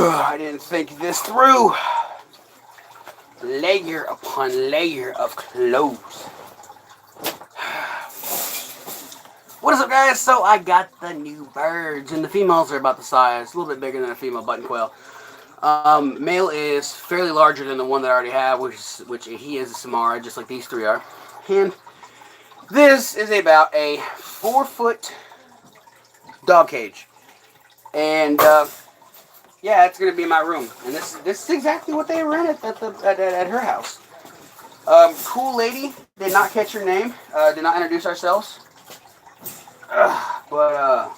I didn't think this through. Layer upon layer of clothes. What is up, guys? So I got the new birds, and the females are about the size, a little bit bigger than a female button quail. Male is fairly larger than the one that I already have, which he is a Samara, just like these three are. And this is about a 4-foot dog cage, and yeah, it's gonna be my room. And this is exactly what they rented at her house. Cool lady, did not catch her name, did not introduce ourselves. But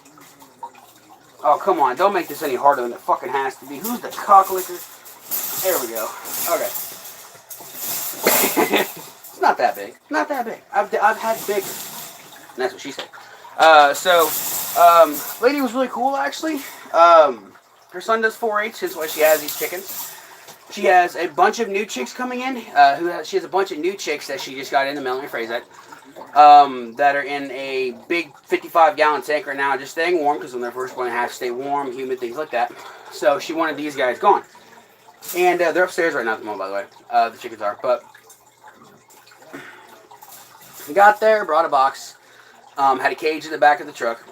oh, come on, don't make this any harder than it fucking has to be. Who's the cocklicker? There we go. Okay. It's not that big. Not that big. I've had bigger. And that's what she said. Lady was really cool, actually. Her son does 4-H, that's why she has these chickens. She has a bunch of new chicks coming in. She has a bunch of new chicks that she just got in the mail, let me phrase that. That are in a big 55-gallon tank right now, just staying warm, because when they're first going to have to stay warm, humid, things like that. So she wanted these guys gone. And they're upstairs right now at the moment, by the way. The chickens are. But got there, brought a box, had a cage in the back of the truck.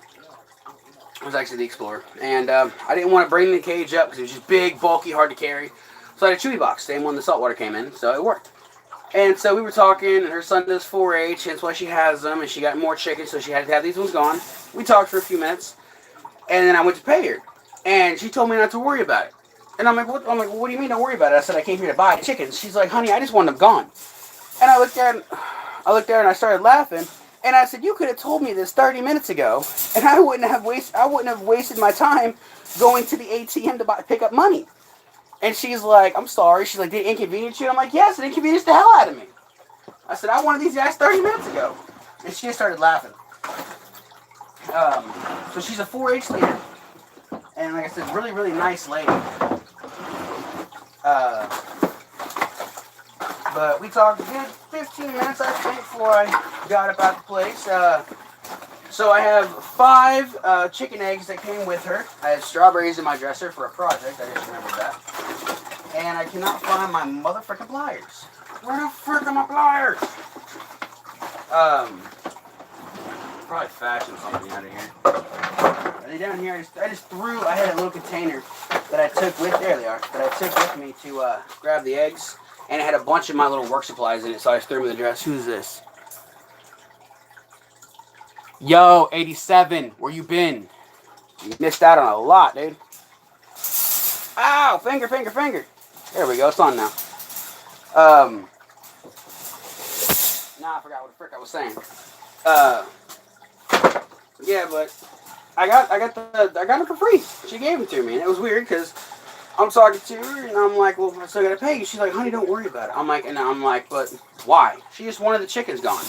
It was actually the Explorer. And I didn't want to bring the cage up because it was just big, bulky, hard to carry. So I had a Chewy box, same one the saltwater came in, so it worked. And so we were talking, and her son does 4-H, and that's why she has them, and she got more chickens, so she had to have these ones gone. We talked for a few minutes, and then I went to pay her, and she told me not to worry about it. And I'm like, what? I'm like, well, what do you mean don't worry about it? I said I came here to buy chickens. She's like, honey, I just want them gone. And I looked there, and I started laughing, and I said, you could have told me this 30 minutes ago, and I wouldn't have wasted my time going to the ATM to pick up money. And she's like, I'm sorry. She's like, did it inconvenience you? I'm like, yes, it inconvenienced the hell out of me. I said, I wanted these guys 30 minutes ago. And she just started laughing. So she's a 4-H leader. And like I said, really, really nice lady. But we talked a good 15 minutes, I think, before I got about the place. So I have 5 chicken eggs that came with her. I had strawberries in my dresser for a project. I just remembered that. And I cannot find my motherfucking pliers. Where the frick are my pliers? Probably fashioned something out of here. Are they down here? I just threw. I had a little container that I took with. There they are. That I took with me to grab the eggs, and it had a bunch of my little work supplies in it. So I just threw them in the dress. Who's this? Yo, 87, where you been? You missed out on a lot, dude. Ow, finger. There we go, it's on now. Nah, I forgot what the frick I was saying. Yeah, but I got them for free. She gave them to me, and it was weird because I'm talking to her, and I'm like, well, I still gotta pay you. She's like, honey, don't worry about it. I'm like, but why? She just wanted the chickens gone.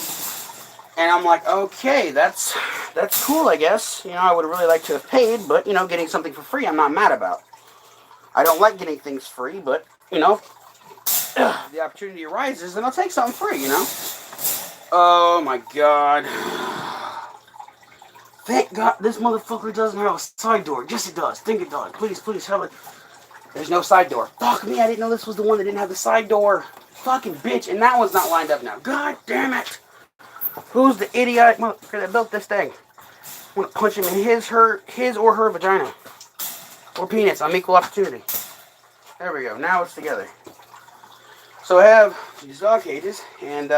And I'm like, okay, that's cool, I guess. You know, I would really like to have paid, but, you know, getting something for free, I'm not mad about. I don't like getting things free, but, you know, the opportunity arises, and I'll take something free, you know? Oh, my God. Thank God this motherfucker doesn't have a side door. Yes, it does. Think it does. Please, help it. There's no side door. Fuck me, I didn't know this was the one that didn't have the side door. Fucking bitch, and that one's not lined up now. God damn it. Who's the idiotic motherfucker that built this thing? I'm gonna punch him in his or her vagina. Or penis. I'm equal opportunity. There we go. Now it's together. So I have these dog cages, and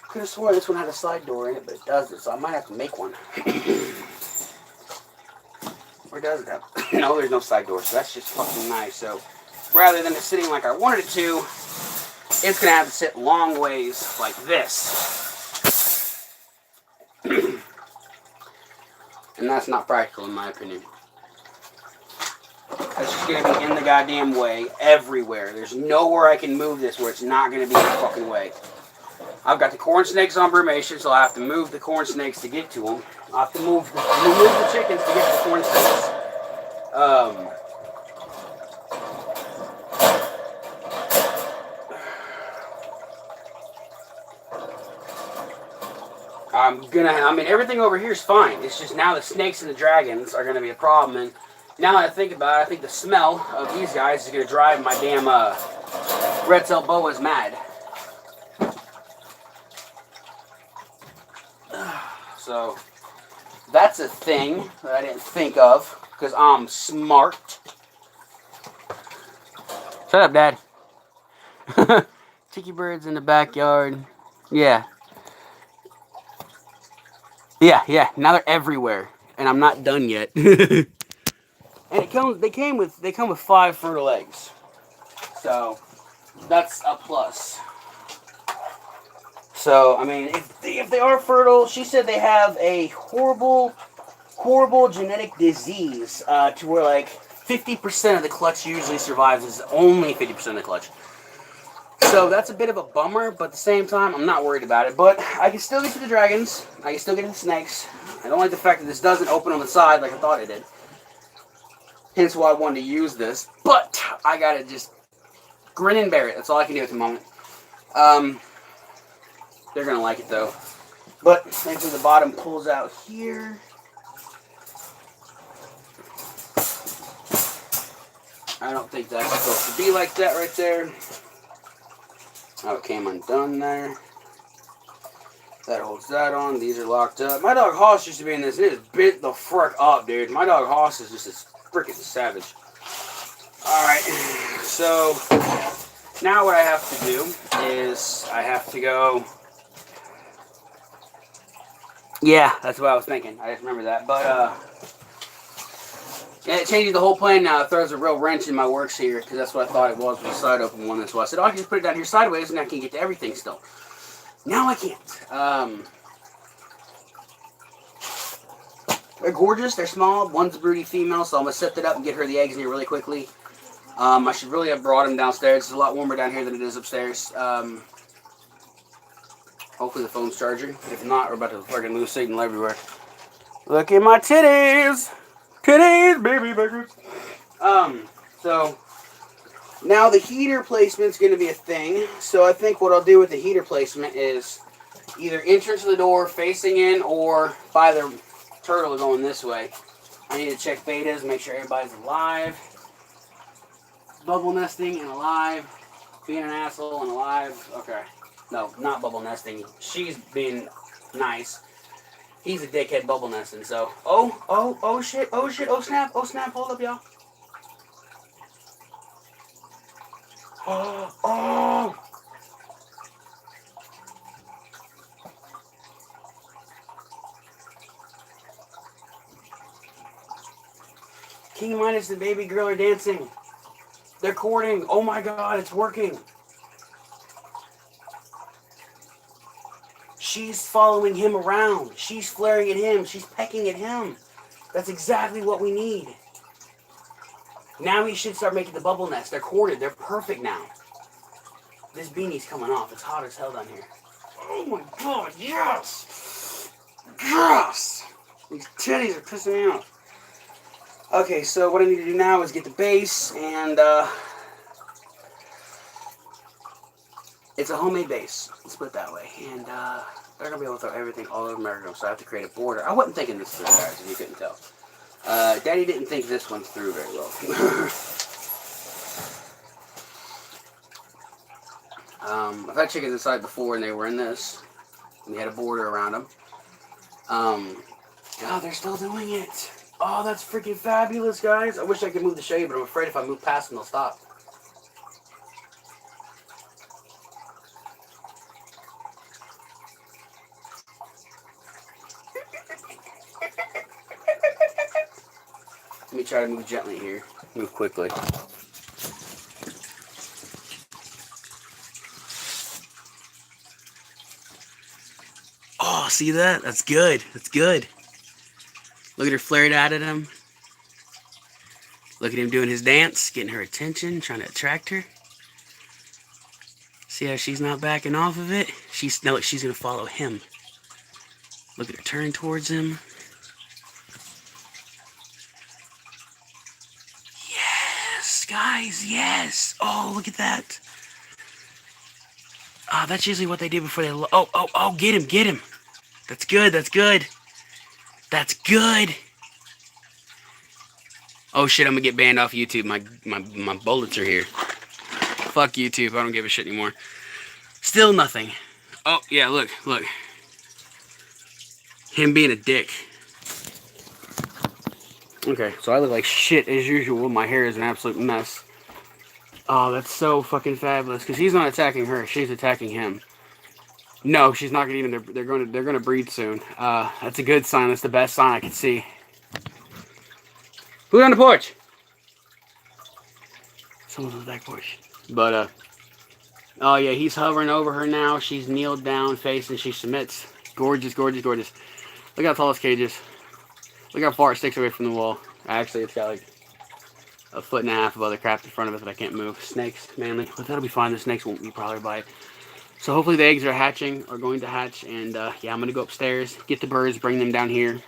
could have sworn this one had a side door in it, but it doesn't, so I might have to make one. Or does it have? No, there's no side door, so that's just fucking nice. So rather than it sitting like I wanted it to, it's going to have to sit long ways like this. And that's not practical in my opinion. It's just going to be in the goddamn way everywhere. There's nowhere I can move this where it's not going to be in the fucking way. I've got the corn snakes on brumation, so I have to move the corn snakes to get to them. I have to move the chickens to get to the corn snakes. everything over here is fine. It's just now the snakes and the dragons are going to be a problem, and Now that I think about it, I think the smell of these guys is going to drive my damn red tail boas mad. So that's a thing that I didn't think of because I'm smart. Shut up, Dad. Tiki birds in the backyard. Yeah. Yeah. Now they're everywhere, and I'm not done yet. And they come with 5 fertile eggs, so that's a plus. So I mean, if they are fertile, she said they have a horrible genetic disease to where like 50% of the clutch usually survives. Is only 50% of the clutch. So that's a bit of a bummer, but at the same time, I'm not worried about it. But I can still get to the dragons. I can still get to the snakes. I don't like the fact that this doesn't open on the side like I thought it did. Hence why I wanted to use this. But I gotta just grin and bear it. That's all I can do at the moment. They're gonna like it though. But thankfully the bottom pulls out here. I don't think that's supposed to be like that right there. Oh, it came undone there. That holds that on. These are locked up. My dog Hoss used to be in this. It is bent the frick up, dude. My dog Hoss is just a freaking savage. Alright, so now what I have to do is I have to go. Yeah, that's what I was thinking. I just remember that. But, and it changes the whole plan now. It throws a real wrench in my works here because that's what I thought it was with the side open one. That's why I said, oh, I can just put it down here sideways and I can get to everything still. Now I can't. They're gorgeous. They're small. One's a broody female, so I'm going to set that up and get her the eggs in here really quickly. I should really have brought them downstairs. It's a lot warmer down here than it is upstairs. Hopefully the phone's charging. If not, we're about to fucking lose signal everywhere. Look at my titties. Titties, baby burgers. So now the heater placement's going to be a thing. So I think what I'll do with the heater placement is either entrance to the door facing in or by the turtle going this way. I need to check betas, make sure everybody's alive. Bubble nesting and alive. Being an asshole and alive. Okay. No, not bubble nesting. She's being nice. He's a dickhead bubble nesting, so. Oh shit, oh snap, hold up, y'all. Oh. King Midas and baby girl are dancing. They're courting. Oh my god, it's working. She's following him around. She's flaring at him. She's pecking at him. That's exactly what we need. Now he should start making the bubble nest. They're courted. They're perfect now. This beanie's coming off. It's hot as hell down here. Oh my god, yes! Yes! These titties are pissing me off. Okay, so what I need to do now is get the base, and it's a homemade base. Let's put it that way. And they're going to be able to throw everything all over America, so I have to create a border. I wasn't thinking this through, guys, if you couldn't tell. Daddy didn't think this one through very well. I've had chickens inside before, and they were in this. And we had a border around them. God, they're still doing it. Oh, that's freaking fabulous, guys. I wish I could move the shade, but I'm afraid if I move past them, they'll stop. Let me try to move gently here. Move quickly. Oh, see that? That's good. That's good. Look at her flared out at him. Look at him doing his dance, getting her attention, trying to attract her. See how she's not backing off of it? Now look, she's going to follow him. Look at her turn towards him. Yes, guys, yes. Oh, look at that. Ah, that's usually what they do before they... Oh, get him, get him. That's good, that's good. That's good. Oh shit, I'm gonna get banned off YouTube. My bullets are here. Fuck YouTube. I don't give a shit anymore. Still nothing. Oh yeah, look. Him being a dick. Okay, so I look like shit as usual. My hair is an absolute mess. Oh, that's so fucking fabulous. Because he's not attacking her. She's attacking him. No, she's not gonna eat him. They're gonna breed soon. That's a good sign. That's the best sign I can see. Who's on the porch? Someone's on the back porch. But oh yeah, he's hovering over her now. She's kneeled down, facing. She submits. Gorgeous, gorgeous, gorgeous. Look how tall this cage is. Look how far it sticks away from the wall. Actually, it's got like a foot and a half of other crap in front of it that I can't move. Snakes, mainly. But that'll be fine. The snakes won't be probably bite. So hopefully the eggs are hatching, or going to hatch. And yeah, I'm going to go upstairs, get the birds, bring them down here.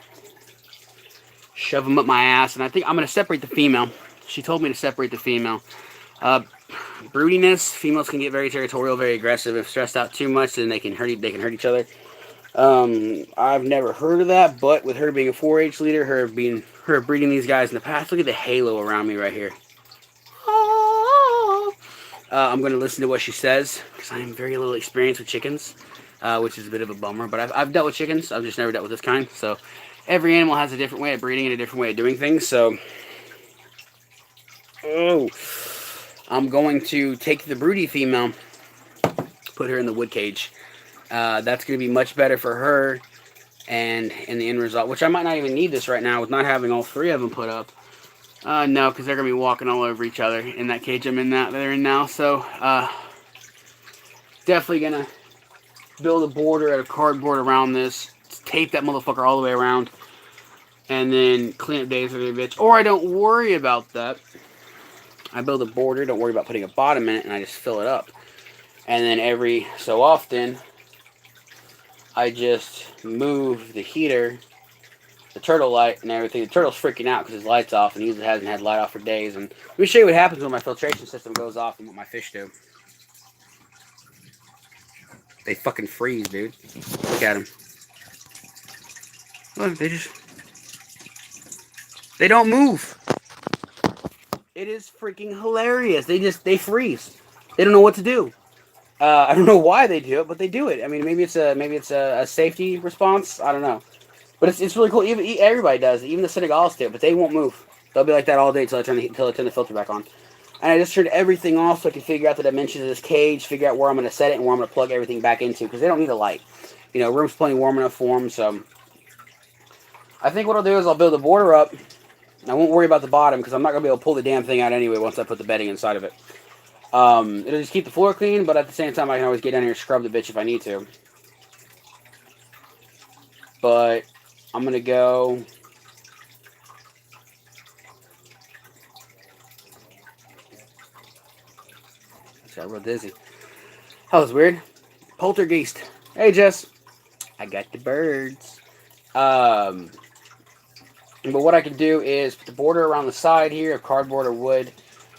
Shove them up my ass. And I think I'm going to separate the female. She told me to separate the female. Broodiness. Females can get very territorial, very aggressive. If stressed out too much, then they can hurt each other. I've never heard of that, but with her being a 4-H leader, her breeding these guys in the past, look at the halo around me right here. I'm going to listen to what she says, because I am very little experienced with chickens, which is a bit of a bummer, but I've dealt with chickens. I've just never dealt with this kind, so every animal has a different way of breeding and a different way of doing things, so I'm going to take the broody female, put her in the wood cage. That's going to be much better for her and in the end result, which I might not even need this right now with not having all 3 of them put up. No, because they're going to be walking all over each other in that cage they're in now. So, definitely going to build a border out of cardboard around this, tape that motherfucker all the way around, and then clean up days for the bitch. Or I don't worry about that. I build a border, don't worry about putting a bottom in it, and I just fill it up. And then every so often, I just move the heater, the turtle light, and everything. The turtle's freaking out because his light's off, and he hasn't had light off for days. And let me show you what happens when my filtration system goes off and what my fish do. They fucking freeze, dude. Look at them. Look, they don't move. It is freaking hilarious. They freeze. They don't know what to do. I don't know why they do it, but they do it. I mean, maybe it's a safety response. I don't know, but it's really cool. Even everybody does it. Even the Senegals do it, but they won't move. They'll be like that all day until I turn the filter back on. And I just turned everything off so I can figure out the dimensions of this cage, figure out where I'm going to set it and where I'm going to plug everything back into because they don't need a light. You know, room's plenty warm enough for them. So I think what I'll do is I'll build a border up. I won't worry about the bottom because I'm not going to be able to pull the damn thing out anyway once I put the bedding inside of it. It'll just keep the floor clean, but at the same time, I can always get down here and scrub the bitch if I need to. But I'm going to go... I got real dizzy. That was weird. Poltergeist. Hey, Jess. I got the birds. But what I can do is put the border around the side here of cardboard or wood,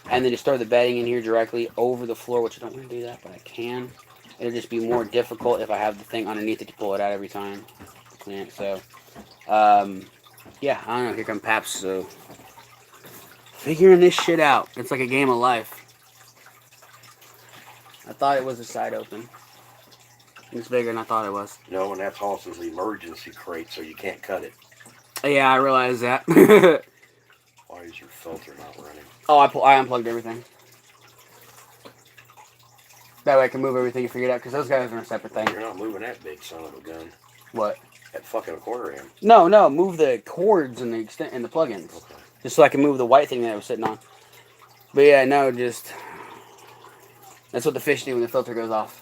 and then just throw the bedding in here directly over the floor, which I don't want to do that, but I can. It'll just be more difficult if I have the thing underneath it to pull it out every time. So, yeah, I don't know. Here come Paps. So, figuring this shit out. It's like a game of life. I thought it was a side open. It's bigger than I thought it was. No, and that's also the emergency crate, so you can't cut it. Yeah, I realize that. Why is your filter not running? Oh, I unplugged everything. That way I can move everything and figure it out, because those guys are a separate thing. You're not moving that big son of a gun. What? That fucking quarter amp. No, move the cords and the plugins. Okay. Just so I can move the white thing that I was sitting on. But yeah, no, just... That's what the fish do when the filter goes off.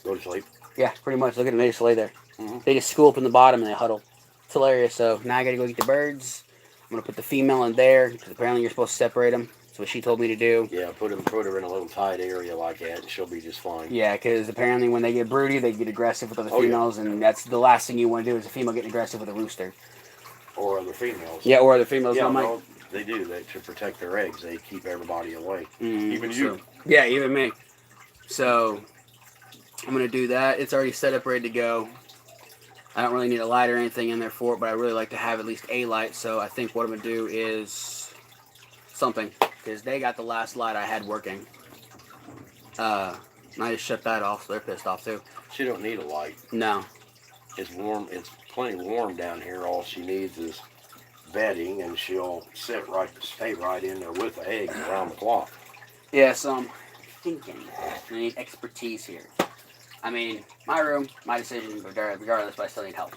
Go to sleep? Yeah, pretty much. Look at them, they just lay there. Mm-hmm. They just school up in the bottom and they huddle. It's hilarious. So now I gotta go get the birds. I'm gonna put the female in there, because apparently you're supposed to separate them. That's what she told me to do. Yeah, put her in a little tight area like that, and she'll be just fine. Yeah, because apparently when they get broody, they get aggressive with other females, and that's the last thing you want to do is a female getting aggressive with a rooster. Or other females. Yeah, or other females. Yeah, no, they do that to protect their eggs. They keep everybody away. Even you. So, yeah, even me. So, I'm going to do that. It's already set up, ready to go. I don't really need a light or anything in there for it, but I really like to have at least a light. So I think what I'm going to do is something because they got the last light I had working. And I just shut that off, so they're pissed off too. She don't need a light. No. It's warm. It's plenty warm down here. All she needs is bedding, and she'll stay right in there with the eggs around the clock. Yeah, so I'm thinking I need expertise here. I mean, my room, my decision, regardless, but I still need help.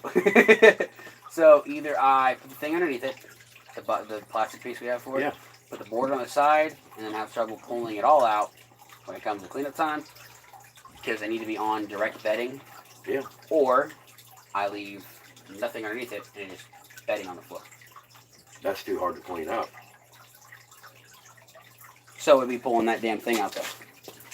So either I put the thing underneath it, the plastic piece we have for it, put the board on the side, and then have trouble pulling it all out when it comes to cleanup time, because they need to be on direct bedding. Yeah. Or I leave nothing underneath it and just bedding on the floor. That's too hard to clean up. So we'd be pulling that damn thing out there.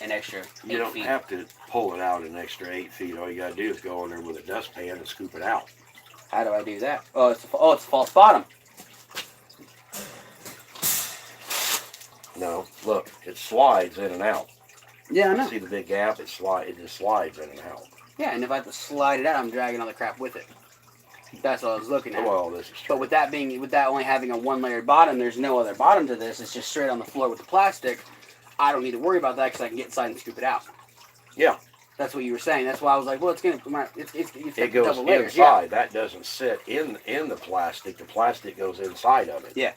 An extra 8 feet. You don't have to pull it out an extra 8 feet. All you gotta do is go in there with a dustpan and scoop it out. How do I do that? Oh, it's a false bottom. No, look, it slides in and out. Yeah, I know. See the big gap? It just slides in and out. Yeah, and if I have to slide it out, I'm dragging all the crap with it. That's what I was looking at. Well, this is true. But with that only having a 1-layered bottom, there's no other bottom to this. It's just straight on the floor with the plastic. I don't need to worry about that because I can get inside and scoop it out. Yeah. That's what you were saying. That's why I was like, well, it's It goes double layers. inside. Yeah. That doesn't sit in the plastic. The plastic goes inside of it. Yeah.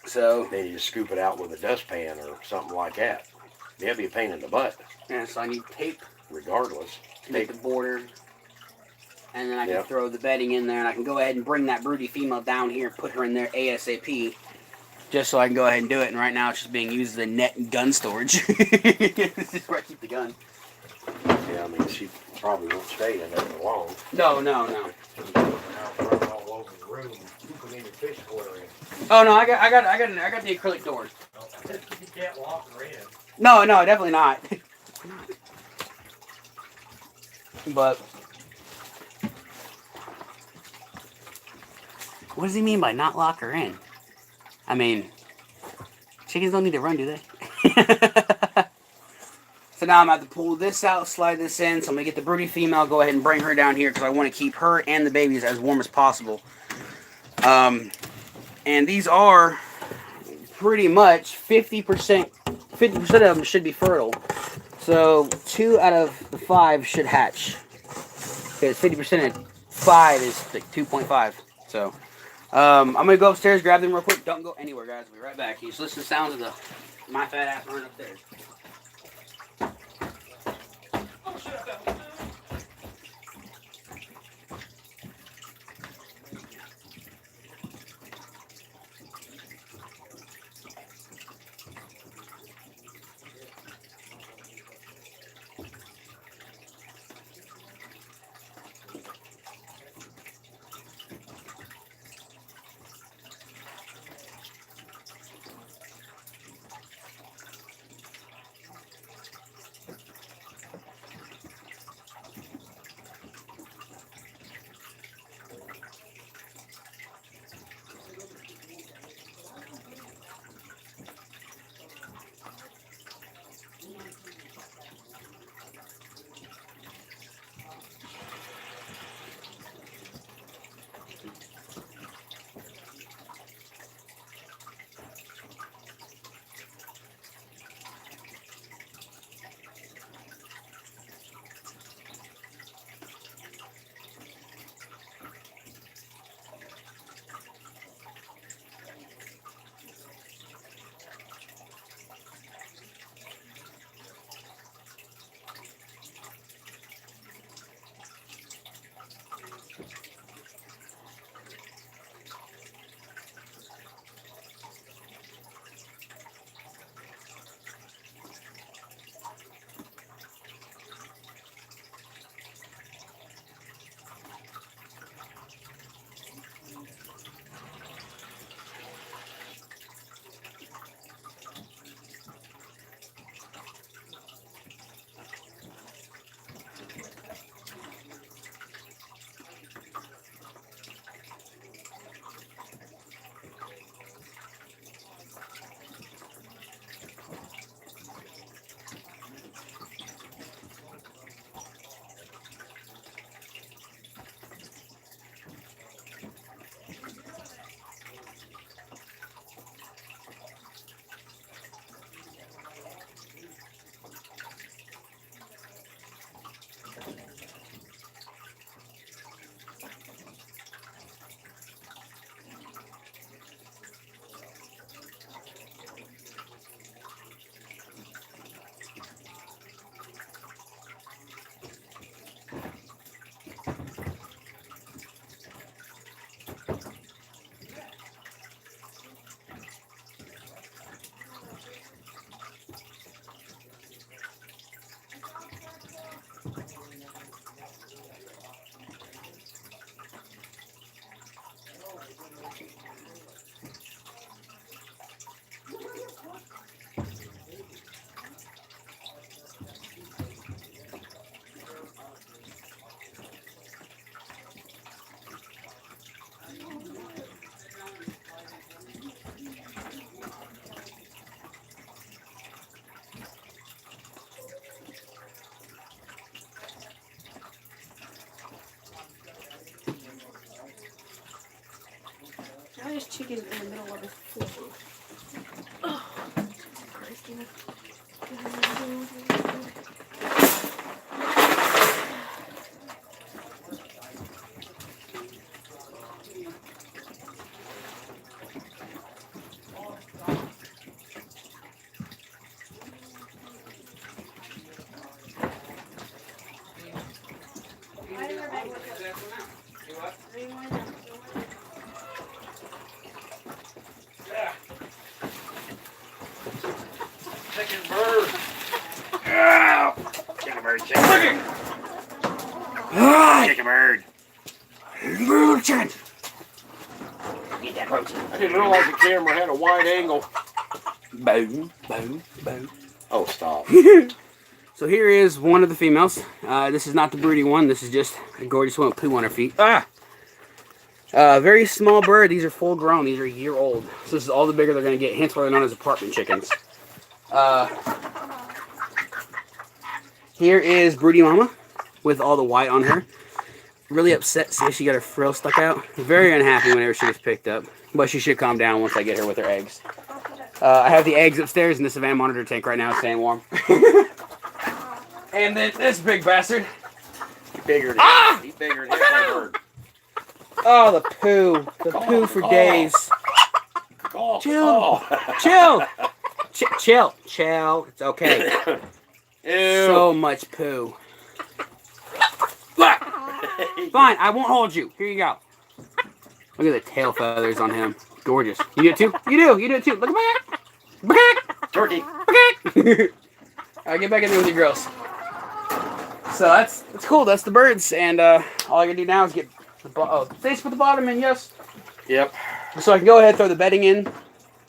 So Then you just scoop it out with a dustpan or something like that. It'd be a pain in the butt. yeah, so I need tape Regardless. to make the border. And then I can throw the bedding in there, and I can go ahead and bring that broody female down here and put her in there ASAP, just so I can go ahead and do it. And right now it's just being used as a net and gun storage. This is where I keep the gun. Yeah, I mean, she probably won't stay in there for long. No. All over the room, put in your fish aquarium. Oh no, I got the acrylic doors. You can't lock her in. No, definitely not. But what does he mean by not lock her in? I mean, chickens don't need to run, do they? So now I'm going to have to pull this out, slide this in. So I'm going to get the broody female, go ahead and bring her down here because I want to keep her and the babies as warm as possible. And these are pretty much 50% of them should be fertile. So 2 out of the 5 should hatch. Because 50% of 5 is like 2.5. So I'm going to go upstairs, grab them real quick. Don't go anywhere, guys. I'll be right back. You just listen to the sounds of my fat ass running upstairs. Now there's chicken in the middle of his floor. Oh, Christ. Chicken bird. Ow! Chicken bird, chicken bird. Chicken bird. Chicken. Get that protein. I didn't realize the camera had a wide angle. Boom, boom, boom. Oh, stop. So here is one of the females. This is not the broody one. This is just a gorgeous one with poo on her feet. Very small bird. These are full grown. These are a year old. So this is all the bigger they're going to get. Hence why they're known as apartment chickens. Here is broody mama with all the white on her. Really upset. See, she got her frill stuck out. Very unhappy whenever she gets picked up. But she should calm down once I get her with her eggs. I have the eggs upstairs in the Savannah monitor tank right now, staying warm. And then this big bastard. He's bigger than he's bigger than his bird. Oh, the poo. The poo for days. Chill. Chill. Chill. Chill. It's okay. Ew. So much poo. Fine, I won't hold you. Here you go. Look at the tail feathers on him. Gorgeous. You do it too? You do. You do it too. Look at my Turkey. Alright, get back in there with your girls. So that's cool. That's the birds. And all I can do now is get the face put the bottom in, yes. Yep. So I can go ahead and throw the bedding in.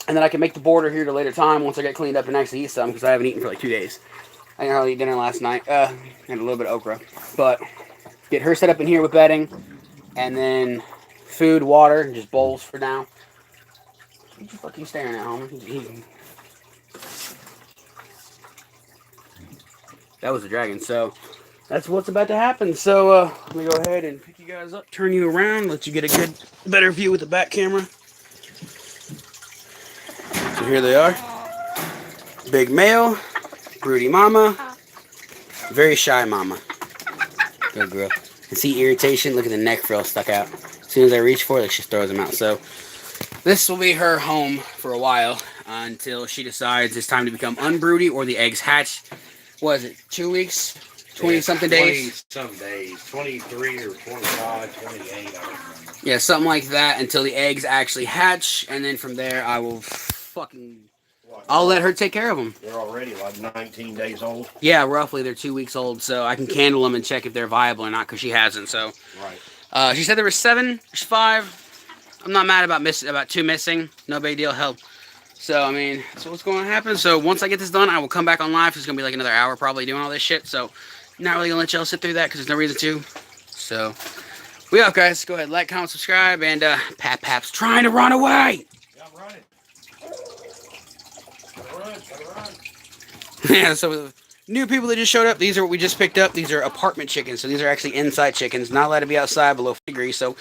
And then I can make the border here at a later time once I get cleaned up and actually eat some because I haven't eaten for like 2 days. I didn't hardly eat dinner last night. And a little bit of okra. But get her set up in here with bedding. And then food, water, and just bowls for now. What you fucking staring at, homie? That was a dragon. So that's what's about to happen. So let me go ahead and pick you guys up, turn you around, let you get a better view with the back camera. So here they are. Big male, broody mama, very shy mama. Good girl. And see irritation? Look at the neck frill stuck out. As soon as I reach for it, she throws them out. So this will be her home for a while until she decides it's time to become unbroody or the eggs hatch. What is it, 2 weeks? 20-something days? 20-some days. 23 or 25, 28, I don't remember. Yeah, something like that until the eggs actually hatch. And then from there, I will I'll let her take care of them. They're already like 19 days old. Yeah, roughly. They're 2 weeks old. So I can candle them and check if they're viable or not because she hasn't. So Right. she said there were 7. There's 5. I'm not mad about 2 missing. No big deal. Hell. So, I mean, that's what's going to happen. So, once I get this done, I will come back on live. It's going to be like another hour probably doing all this shit. So, not really going to let y'all sit through that because there's no reason to. So, we out, guys. Go ahead, like, comment, subscribe. And Pap's trying to run away. Yeah, I'm running. Gotta run. Yeah, so new people that just showed up, these are what we just picked up. These are apartment chickens. So, these are actually inside chickens. Not allowed to be outside below 50 degrees. So,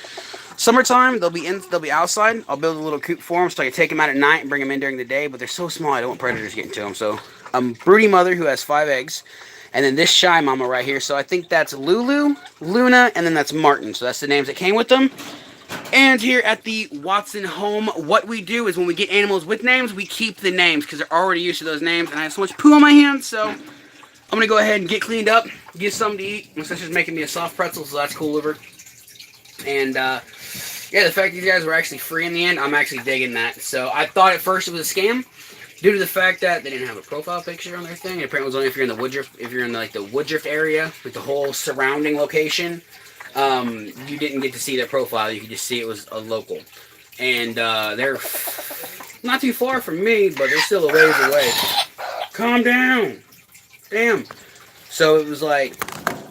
summertime, they'll be outside. I'll build a little coop for them so I can take them out at night and bring them in during the day. But they're so small, I don't want predators getting to them. So, broody mother who has 5 eggs. And then this shy mama right here. So, I think that's Lulu, Luna, and then that's Martin. So, that's the names that came with them. And here at the Watson home, what we do is when we get animals with names, we keep the names because they're already used to those names. And I have so much poo on my hands, so I'm going to go ahead and get cleaned up, get something to eat. My sister's making me a soft pretzel, so that's cool of her. And, yeah, the fact these guys were actually free in the end, I'm actually digging that. So I thought at first it was a scam due to the fact that they didn't have a profile picture on their thing. And apparently it was only if you're in the Woodruff, like the Woodruff area, like the whole surrounding location. You didn't get to see their profile. You could just see it was a local. And they're not too far from me, but they're still a ways away. Calm down. Damn. So it was like,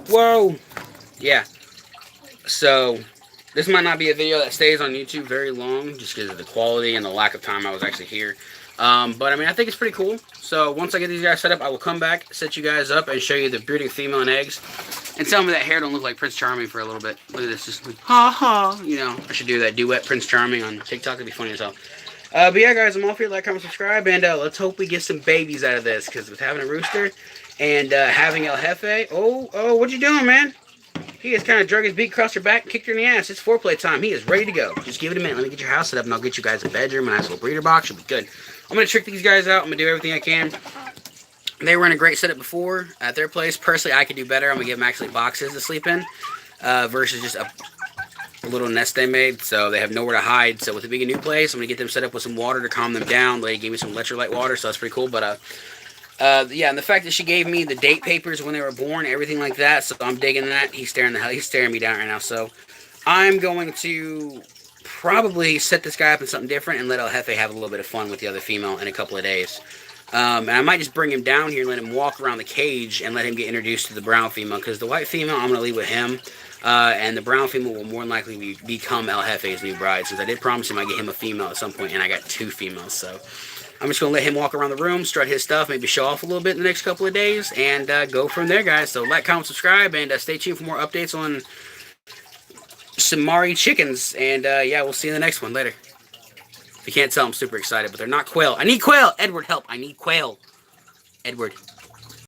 whoa. Yeah. So this might not be a video that stays on YouTube very long just because of the quality and the lack of time I was actually here. But I mean, I think it's pretty cool. So once I get these guys set up, I will come back, set you guys up, and show you the brooding female and eggs. And tell me that hair don't look like Prince Charming for a little bit. Look at this, just like, ha ha. You know, I should do that duet Prince Charming on TikTok. It'd be funny as hell. But yeah, guys, I'm off here. Like, comment, subscribe, and let's hope we get some babies out of this. Because with having a rooster and having El Jefe, oh, what you doing, man? He has kind of drug his beak across her back and kicked her in the ass. It's foreplay time. He is ready to go. Just give it a minute. Let me get your house set up, and I'll get you guys a bedroom, a nice little breeder box. Should be good. I'm going to trick these guys out. I'm going to do everything I can. They were in a great setup before at their place. Personally, I could do better. I'm going to give them actually boxes to sleep in versus just a little nest they made. So they have nowhere to hide. So with it being a new place, I'm going to get them set up with some water to calm them down. They gave me some electrolyte water, so that's pretty cool. But yeah, and the fact that she gave me the date papers when they were born, everything like that, so I'm digging that. He's staring me down right now. So I'm going to probably set this guy up in something different and let El Jefe have a little bit of fun with the other female in a couple of days. And I might just bring him down here and let him walk around the cage and let him get introduced to the brown female, because the white female I'm going to leave with him, and the brown female will more than likely become El Jefe's new bride, since I did promise him I'd get him a female at some point, and I got 2 females. So I'm just going to let him walk around the room, strut his stuff, maybe show off a little bit in the next couple of days, and go from there, guys. So like, comment, subscribe, and stay tuned for more updates on Samari chickens. And yeah, we'll see you in the next one. Later. If you can't tell, I'm super excited, but they're not quail. I need quail! Edward, help! I need quail. Edward.